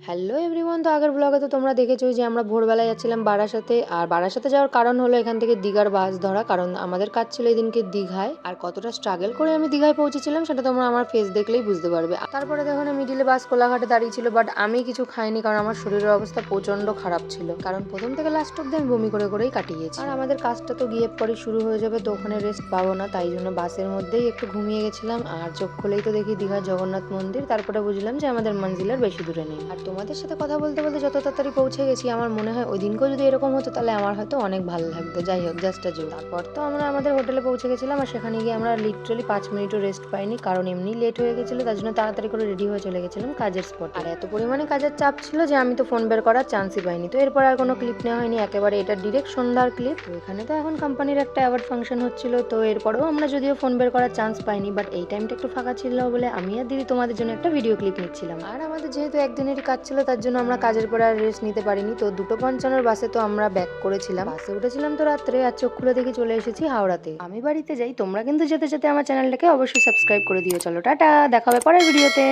Hello everyone, তো আগের ব্লগে তো তোমরা দেখেছোই যে আমরা ভোরবেলায় যাচ্ছিলাম বারাসাতে। আর বারাসাতে যাওয়ার কারণ হলো এখান থেকে দীঘার বাস ধরা, কারণ আমাদের কাজ ছিল এদিনকে দীঘায়। আর কতটা স্ট্রাগল করে আমি দীঘায় পৌঁছেছিলাম সেটা তোমরা আমার ফেস দেখলেই বুঝতে পারবে। তারপরে দেখো না, মিডিলে বাস কোলাঘাটে দাঁড়িয়ে ছিল, বাট আমি কিছু খাইনি কারণ আমার শরীরের অবস্থা প্রচন্ড খারাপ ছিল, কারণ প্রথম থেকে লাস্ট অব্দি আমি বমি করে করেই কাটিয়েছি। আর আমাদের কাজটা তো গিয়ে পরে শুরু হয়ে যাবে, তো ওখানে রেস্ট পাবো না, তাই জন্য বাসের মধ্যেই একটু ঘুমিয়ে গেছিলাম। আর চোখ খুলেই তো দেখি দীঘার জগন্নাথ মন্দির। তারপরে বুঝলাম যে আমাদের মঞ্জিলের বেশি দূরে নেই। আর তোমাদের সাথে কথা বলতে বলতে যত তাড়াতাড়ি পৌঁছে গেছি, আমার মনে হয় ওই দিনকেও যদি এরকম হতো তাহলে আমার হয়তো অনেক ভালো লাগতো। যাই হোক, জাস্ট আ জোক। তারপর তো আমরা আমাদের হোটেলে পৌঁছে গেছিলাম, আর সেখানে গিয়ে আমরা লিটারালি 5 মিনিটও রেস্ট পাইনি, কারণ এমনি লেট হয়ে গেছিলো। তার জন্য তাড়াতাড়ি করে রেডি হয়ে চলে গেছিলাম কাজের স্পট। আর এত পরিমাণে কাজের চাপ ছিল যে আমি তো ফোন বের করার চান্সই পাইনি। তো এরপর আর কোনো ক্লিপ নেওয়া হয়নি, একেবারে এটা ডিরেক্ট সন্ধ্যার ক্লিপ। তো এখানে তো এখন কোম্পানির একটা অ্যাওয়ার্ড ফাংশন হচ্ছিল, তো এরপরেও আমরা যদিও ফোন বের করার চান্স পাইনি, বাট এই টাইমটা একটু ফাঁকা ছিল বলে আমি আর দিদি তোমাদের জন্য একটা ভিডিও ক্লিপ নিচ্ছিলাম। আর আমাদের যেহেতু একদিনেরই কাজ ছিল, তার জন্য আমরা কাজের পর আর রেস্ট নিতে পারিনি। তো 2:55 বাসে তো আমরা ব্যাক করেছিলাম। বাসে উঠেছিলাম তো রাত্রে, আর চোখ খুলে দেখি চলে এসেছি হাওড়াতে। আমি বাড়িতে যাই, তোমরা কিন্তু যেতে যেতে আমার চ্যানেলটাকে অবশ্যই সাবস্ক্রাইব করে দিও। চলো টাটা, দেখা হবে পরের ভিডিওতে।